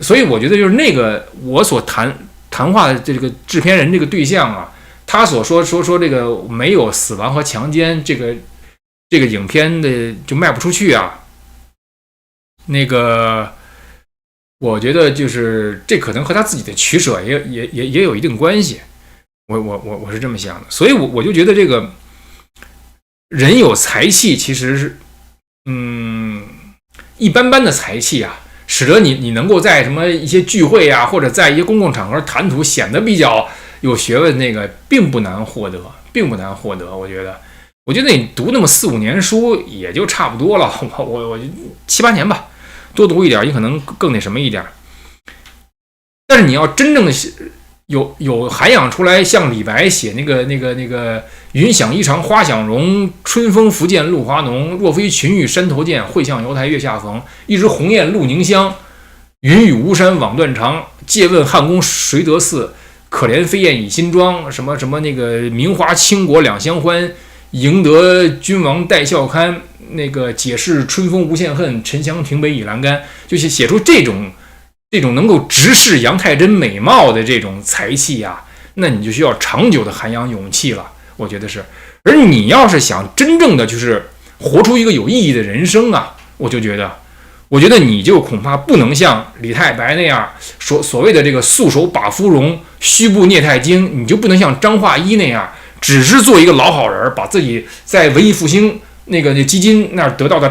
所以我觉得就是那个我所谈话的这个制片人这个对象啊，他所说这个没有死亡和强奸，这个影片的就卖不出去啊。我觉得就是这可能和他自己的取舍也有一定关系。我是这么想的。所以我就觉得这个人有才气，其实是一般般的才气啊，使得你能够在什么一些聚会啊，或者在一些公共场合谈吐显得比较有学问，那个并不难获得。我觉得你读那么4-5年书也就差不多了。我7-8年吧，多读一点你可能更那什么一点。但是你要真正的有涵养出来，像李白写那个云想衣裳花想容，春风拂槛露华浓。若非群玉山头见，会向瑶台月下逢。一枝红艳露凝香，云雨巫山枉断肠。借问汉宫谁得似？可怜飞燕倚新妆。什么那个名花倾国两相欢，赢得君王带笑看。那个解释春风无限恨，沉香亭北倚阑干。就是写出这种能够直视杨太真美貌的这种才气啊，那你就需要长久的涵养勇气了，我觉得是。而你要是想真正的就是活出一个有意义的人生啊，我觉得你就恐怕不能像李太白那样所谓的这个素手把芙蓉，虚步聂太经，你就不能像张化一那样只是做一个老好人，把自己在文艺复兴那基金那儿得到的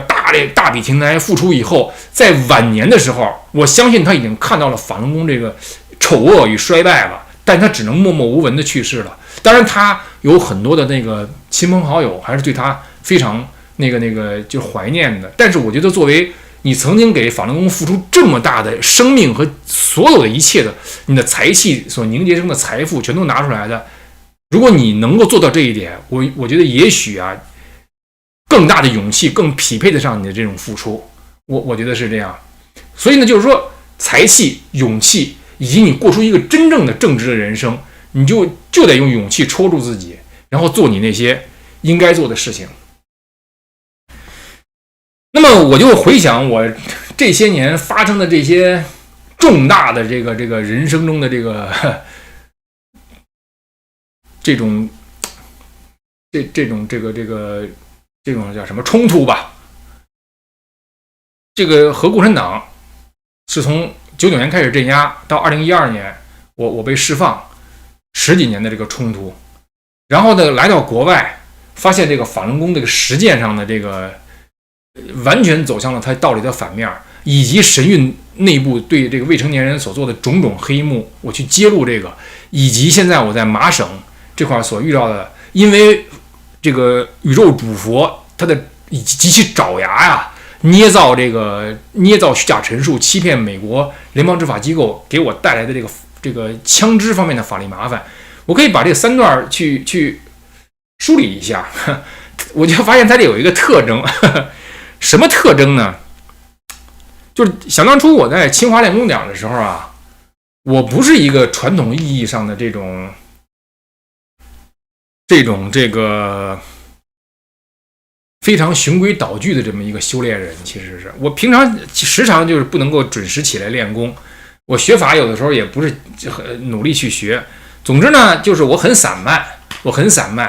大笔钱财付出以后，在晚年的时候，我相信他已经看到了法轮功这个丑恶与衰败了，但他只能默默无闻的去世了。当然他有很多的那个亲朋好友还是对他非常就怀念的。但是我觉得，作为你曾经给法轮功付出这么大的生命和所有的一切的，你的财气所凝结成的财富全都拿出来的，如果你能够做到这一点，我觉得也许啊，更大的勇气更匹配得上你的这种付出。我觉得是这样。所以呢，就是说财气、勇气，以及你过出一个真正的正直的人生，你就得用勇气戳住自己，然后做你那些应该做的事情。那么我就回想我这些年发生的这些重大的这个人生中的这种叫什么冲突吧。这个和共产党是从99年开始镇压，到2012年我被释放，10几年的这个冲突。然后呢，来到国外，发现这个法轮功这个实践上的这个完全走向了它道理的反面，以及神韵内部对这个未成年人所做的种种黑幕，我去揭露这个，以及现在我在麻省这块所遇到的，因为这个宇宙主佛他的极其爪牙呀，捏造虚假陈述，欺骗美国联邦执法机构，给我带来的这个枪支方面的法律麻烦，我可以把这3段去梳理一下。我就发现它这有一个特征，什么特征呢？就是想当初我在清华练功点的时候啊，我不是一个传统意义上的这个非常循规蹈矩的这么一个修炼人。其实是我平常时常就是不能够准时起来练功，我学法有的时候也不是很努力去学。总之呢，就是我很散漫。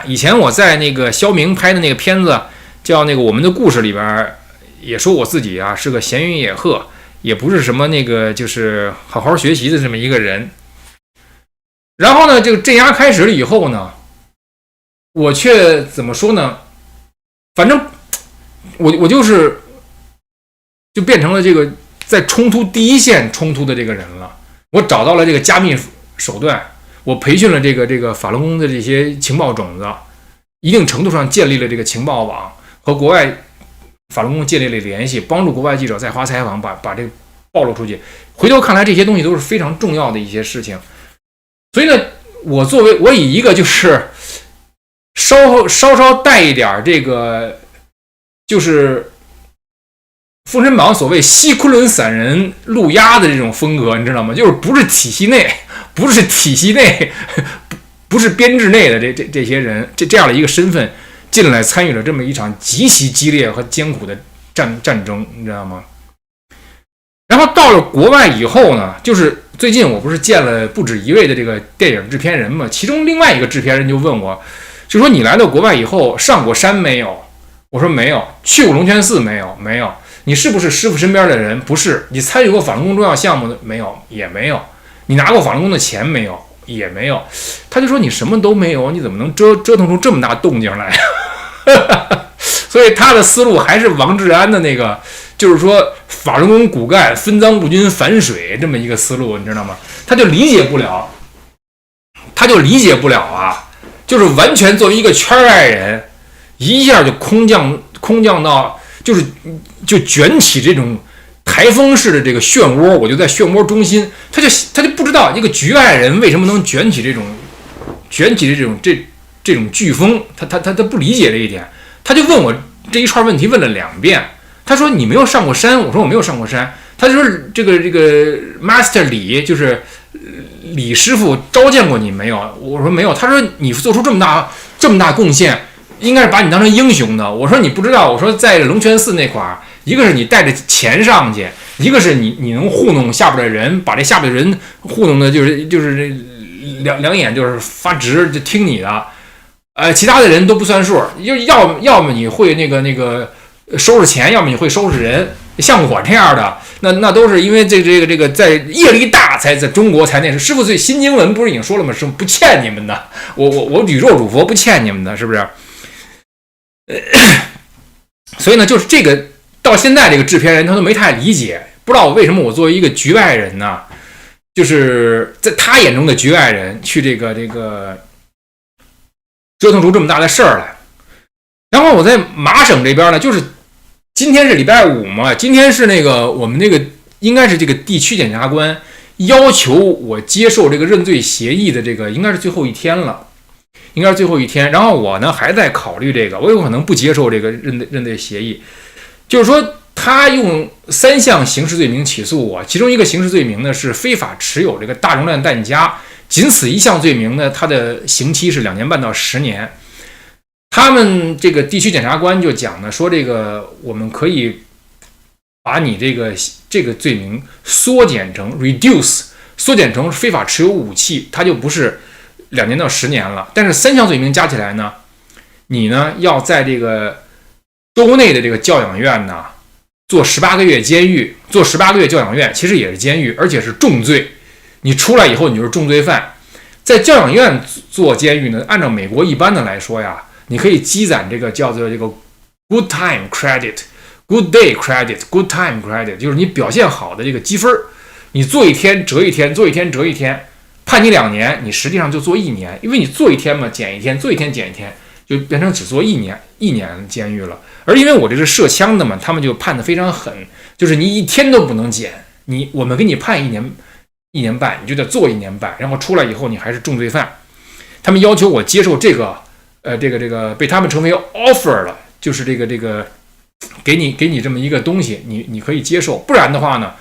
以前我在那个肖明拍的那个片子叫那个《我们的故事》里边，也说我自己啊是个闲云野鹤，也不是什么那个就是好好学习的这么一个人。然后呢，这个镇压开始了以后呢，我却怎么说呢？反正我就变成了这个在第一线冲突的这个人了。我找到了这个加密手段，我培训了这个法轮功的这些情报种子，一定程度上建立了这个情报网，和国外法轮功建立了联系，帮助国外记者在华采访，把这个暴露出去。回头看来，这些东西都是非常重要的一些事情。所以呢，我以一个就是稍稍带一点这个，就是封神榜所谓西昆仑散人路压的这种风格，你知道吗？就是不是体系内，不是编制内的这些人，这样的一个身份进来参与了这么一场极其激烈和艰苦的战争，你知道吗？然后到了国外以后呢，就是最近我不是见了不止一位的这个电影制片人嘛，其中另外一个制片人就问我，就说你来到国外以后上过山没有？我说没有。去过龙泉寺没有？没有。你是不是师傅身边的人？不是。你参与过法轮功重要项目的没有？也没有。你拿过法轮功的钱没有？也没有。他就说你什么都没有，你怎么能折腾出这么大动静来？所以他的思路还是王志安的那个，就是说法轮功骨干分赃不均反水这么一个思路，你知道吗？他就理解不了啊，就是完全作为一个圈外人，一下就空降到就卷起这种台风式的这个漩涡，我就在漩涡中心，他就不知道一个局外人为什么能卷起这种飓风，他不理解这一点，他就问我这一串问题问了2遍。他说你没有上过山，我说我没有上过山。他就说这个 Master 李就是李师傅召见过你没有？我说没有。他说你做出这么大贡献，应该是把你当成英雄的。我说你不知道，我说在龙泉寺那块儿，一个是你带着钱上去，一个是你能糊弄下边的人，把这下边的人糊弄的就是两眼就是发直，就听你的。其他的人都不算数，要么你会那个收拾钱，要么你会收拾人。像我这样的，那都是因为这个在业力大才在中国才那是。师傅最新经文不是已经说了吗？是不欠你们的，我宇宙主佛不欠你们的，是不是？所以呢，就是这个到现在这个制片人他都没太理解，不知道为什么我作为一个局外人呢，就是在他眼中的局外人去这个折腾出这么大的事儿来。然后我在麻省这边呢，就是今天是礼拜五嘛，今天是那个我们那个应该是这个地区检察官要求我接受这个认罪协议的这个应该是最后一天了，应该是最后一天。然后我呢还在考虑这个，我有可能不接受这个认罪协议，就是说他用3项刑事罪名起诉我，其中一个刑事罪名呢是非法持有这个大容量弹夹，仅此一项罪名呢，它的刑期是2年半到10年。他们这个地区检察官就讲呢，说这个我们可以把你这个罪名缩减成 reduce， 缩减成非法持有武器，它就不是2年到10年了。但是3项罪名加起来呢，你呢要在这个州内的这个教养院呢做18个月监狱，做18个月教养院其实也是监狱，而且是重罪。你出来以后你就是重罪犯。在教养院做监狱呢，按照美国一般的来说呀，你可以积攒这个叫做这个 good time credit、good day credit、good time credit， 就是你表现好的这个积分。你做一天折一天，做一天折一天，判你2年，你实际上就做1年，因为你做一天嘛，减一天，做一天减一天，就变成只做1年监狱了。而因为我这是射枪的嘛，他们就判得非常狠，就是你1天都不能减，我们给你判1年半，你就得做1年半，然后出来以后你还是重罪犯。他们要求我接受这个被他们称为 offer 了，就是这个给你这么一个东西，你可以接受，不然的话呢，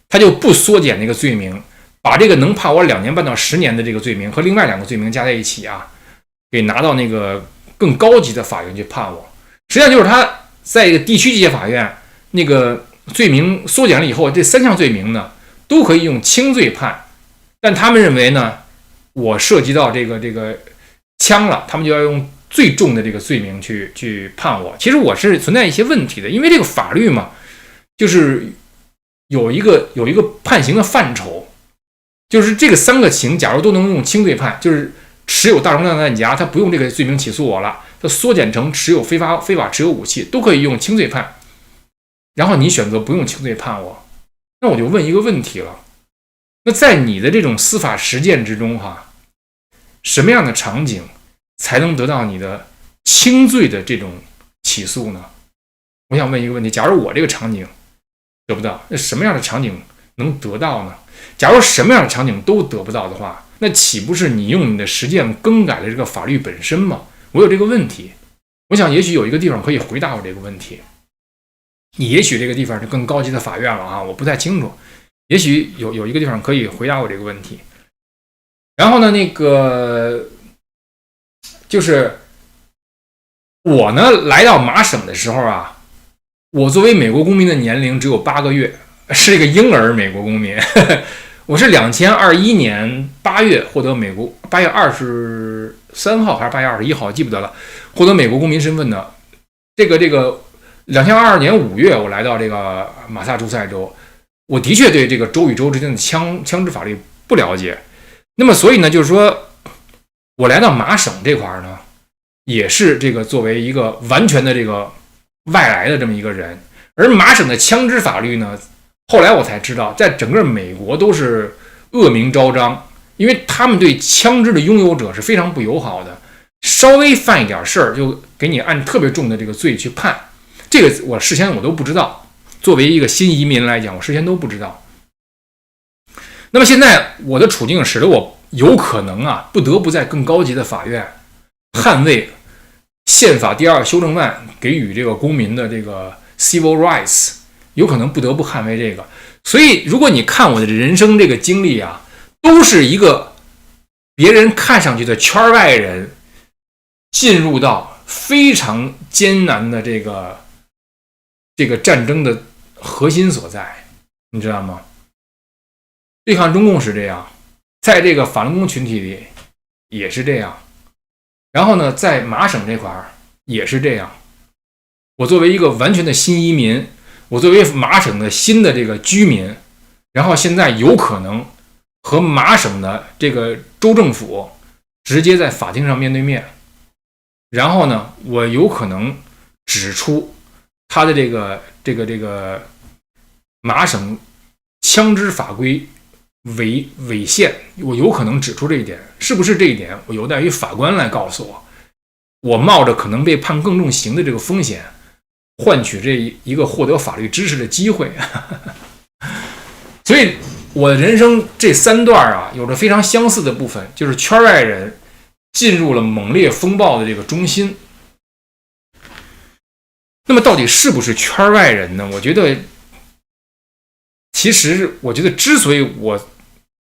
他就不缩减那个罪名，把这个能判我2年半到10年的这个罪名和另外2个罪名加在一起啊，给拿到那个更高级的法院去判我。实际上就是他在一个地区级法院那个罪名缩减了以后，这3项罪名呢都可以用轻罪判，但他们认为呢，我涉及到这个枪了，他们就要用最重的这个罪名去判我。其实我是存在一些问题的，因为这个法律嘛，就是有一个判刑的范畴，就是这个3个刑，假如都能用轻罪判，就是持有大容量弹夹，他不用这个罪名起诉我了，他缩减成持有非法持有武器，都可以用轻罪判。然后你选择不用轻罪判我，那我就问一个问题了，那在你的这种司法实践之中什么样的场景才能得到你的轻罪的这种起诉呢？我想问一个问题，假如我这个场景得不到，那什么样的场景能得到呢？假如什么样的场景都得不到的话，那岂不是你用你的实践更改了这个法律本身吗？我有这个问题，我想也许有一个地方可以回答我这个问题，也许这个地方是更高级的法院了我不太清楚，也许有一个地方可以回答我这个问题。然后呢，那个就是我呢来到麻省的时候我作为美国公民的年龄只有8个月，是一个婴儿美国公民。我是2021年8月获得美国8月23号还是8月21号记不得了，获得美国公民身份的。这个2022年5月我来到这个马萨诸塞州，我的确对这个州与州之间的枪支法律不了解。那么所以呢，就是说我来到麻省这块呢，也是这个作为一个完全的这个外来的这么一个人。而麻省的枪支法律呢，后来我才知道，在整个美国都是恶名昭彰，因为他们对枪支的拥有者是非常不友好的，稍微犯一点事儿就给你按特别重的这个罪去判。这个我事先都不知道，作为一个新移民来讲，我事先都不知道。那么现在我的处境使得我有可能不得不在更高级的法院捍卫宪法第2修正案给予这个公民的这个 civil rights， 有可能不得不捍卫这个。所以如果你看我的人生这个经历都是一个别人看上去的圈外人进入到非常艰难的这个战争的核心所在，你知道吗？对抗中共是这样，在这个法轮功群体里也是这样，然后呢，在麻省这块也是这样。我作为一个完全的新移民，我作为麻省的新的这个居民，然后现在有可能和麻省的这个州政府直接在法庭上面对面，然后呢，我有可能指出他的这个麻省枪支法规违宪，我有可能指出这一点，是不是这一点我有待于法官来告诉我。我冒着可能被判更重刑的这个风险，换取这一个获得法律知识的机会。所以我的人生这3段啊，有着非常相似的部分，就是圈外人进入了猛烈风暴的这个中心。那么到底是不是圈外人呢？我觉得之所以我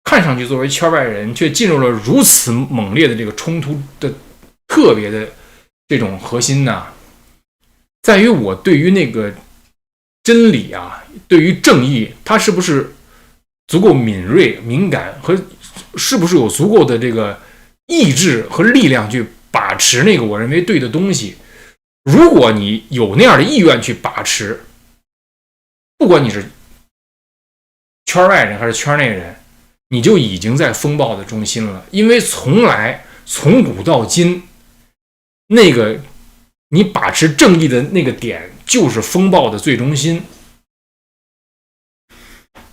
看上去作为圈外人，却进入了如此猛烈的这个冲突的特别的这种核心呢，在于我对于那个真理啊，对于正义，它是不是足够敏锐、敏感，和是不是有足够的这个意志和力量去把持那个我认为对的东西。如果你有那样的意愿去把持，不管你是圈外人还是圈内人，你就已经在风暴的中心了。因为从古到今，那个你把持正义的那个点就是风暴的最中心。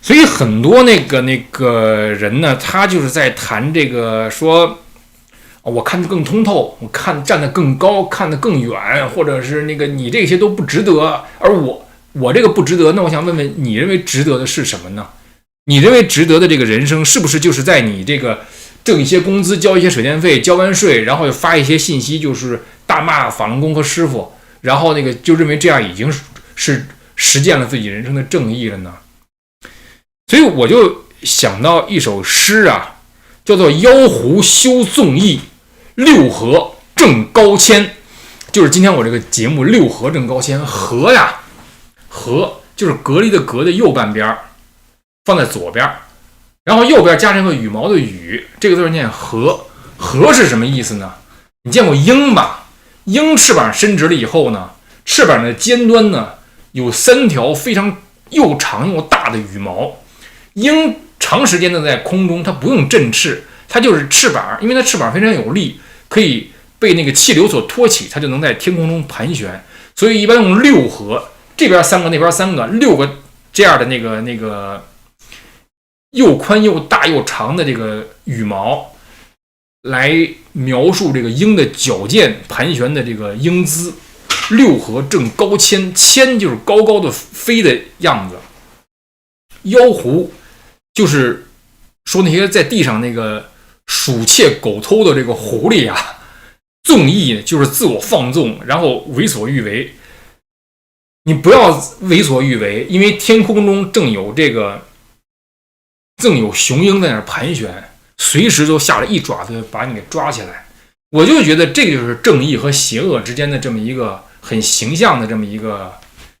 所以很多那个人呢，他就是在谈这个说，我看得更通透，我站得更高，看得更远，或者是那个你这些都不值得，而我这个不值得。那我想问问，你认为值得的是什么呢？你认为值得的这个人生，是不是就是在你这个挣一些工资，交一些水电费，交完税，然后发一些信息，就是大骂法轮功和师傅，然后那个就认为这样已经是实践了自己人生的正义了呢？所以我就想到一首诗啊，叫做妖狐修纵义，六合正高迁。就是今天我这个节目六合正高迁。合呀，合就是隔离的隔的右半边放在左边，然后右边加上个羽毛的羽，这个字念合。合是什么意思呢？你见过鹰吧？鹰翅膀伸直了以后呢，翅膀的尖端呢有3条非常又长又大的羽毛。鹰长时间的在空中，它不用振翅，它就是翅膀，因为它翅膀非常有力，可以被那个气流所托起，它就能在天空中盘旋。所以一般用六合，这边3个，那边3个，6个这样的那个又宽又大又长的这个羽毛，来描述这个鹰的矫健盘旋的这个英姿。六合正高迁，迁就是高高的飞的样子。妖狐就是说那些在地上那个鼠窃狗偷的这个狐狸啊。纵意就是自我放纵，然后为所欲为。你不要为所欲为，因为天空中正有雄鹰在那盘旋，随时都下来一爪子把你给抓起来。我就觉得这个就是正义和邪恶之间的这么一个很形象的这么一个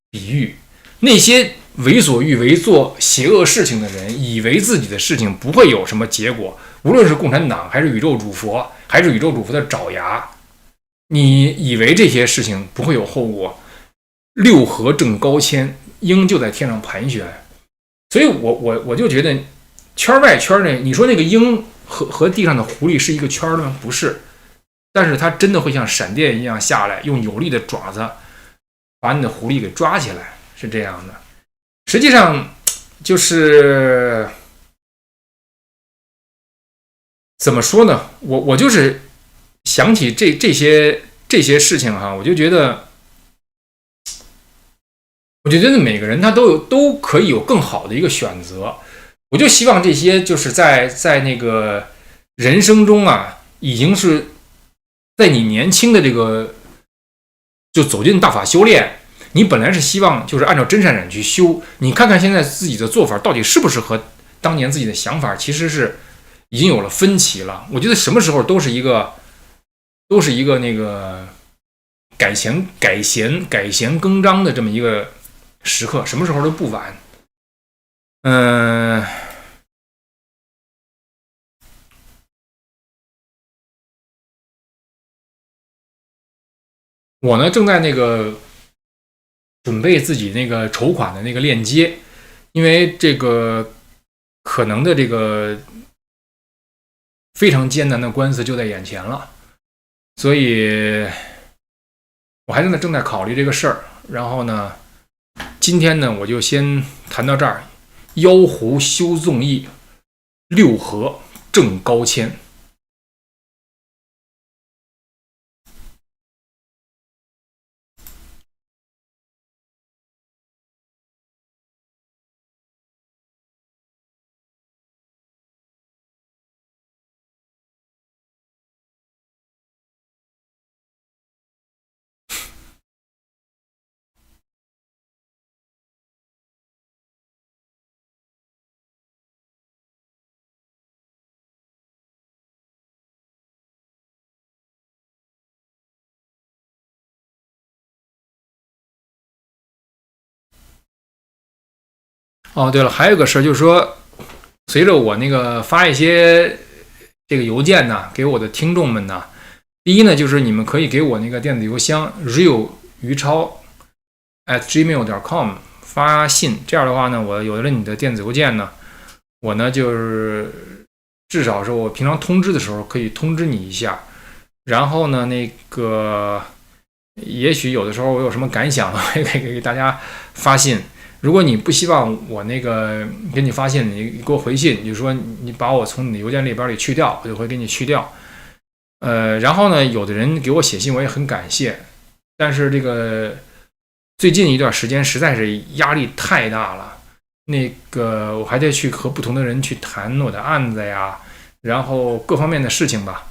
比喻。那些为所欲为做邪恶事情的人，以为自己的事情不会有什么结果，无论是共产党还是宇宙主佛，还是宇宙主佛的爪牙，你以为这些事情不会有后果。六合正高迁，鹰就在天上盘旋。所以我就觉得圈外圈内，你说那个鹰和地上的狐狸是一个圈吗？不是，但是它真的会像闪电一样下来，用有力的爪子把你的狐狸给抓起来，是这样的。实际上就是怎么说呢？我就是想起这些事情哈，我就觉得每个人他都可以有更好的一个选择。我就希望这些就是在那个人生中啊，已经是在你年轻的这个就走进大法修炼，你本来是希望就是按照真善忍去修，你看看现在自己的做法到底是不是和当年自己的想法其实是已经有了分歧了。我觉得什么时候都是一个那个改弦更张的这么一个时刻，什么时候都不晚。我呢正在那个准备自己那个筹款的那个链接，因为这个可能的这个非常艰难的官司就在眼前了，所以我还正在考虑这个事儿。然后呢，今天呢我就先谈到这儿。妖狐修纵义，六合正高迁。哦，对了，还有个事儿就是说，随着我那个发一些这个邮件呢，给我的听众们呢，第一呢，就是你们可以给我那个电子邮箱 real 于超 @gmail.com 发信，这样的话呢，我有了你的电子邮件呢，我呢就是至少是我平常通知的时候可以通知你一下，然后呢，那个也许有的时候我有什么感想，我也可以给大家发信。如果你不希望我那个给你发信，你给我回信，就是说你把我从你的邮件列表里去掉，我就会给你去掉。然后呢，有的人给我写信，我也很感谢，但是这个最近一段时间实在是压力太大了，那个我还得去和不同的人去谈我的案子呀，然后各方面的事情吧，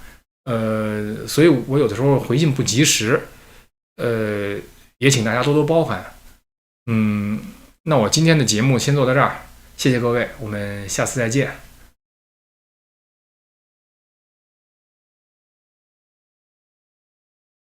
所以我有的时候回信不及时，也请大家多多包涵。那我今天的节目先做到这儿，谢谢各位，我们下次再见。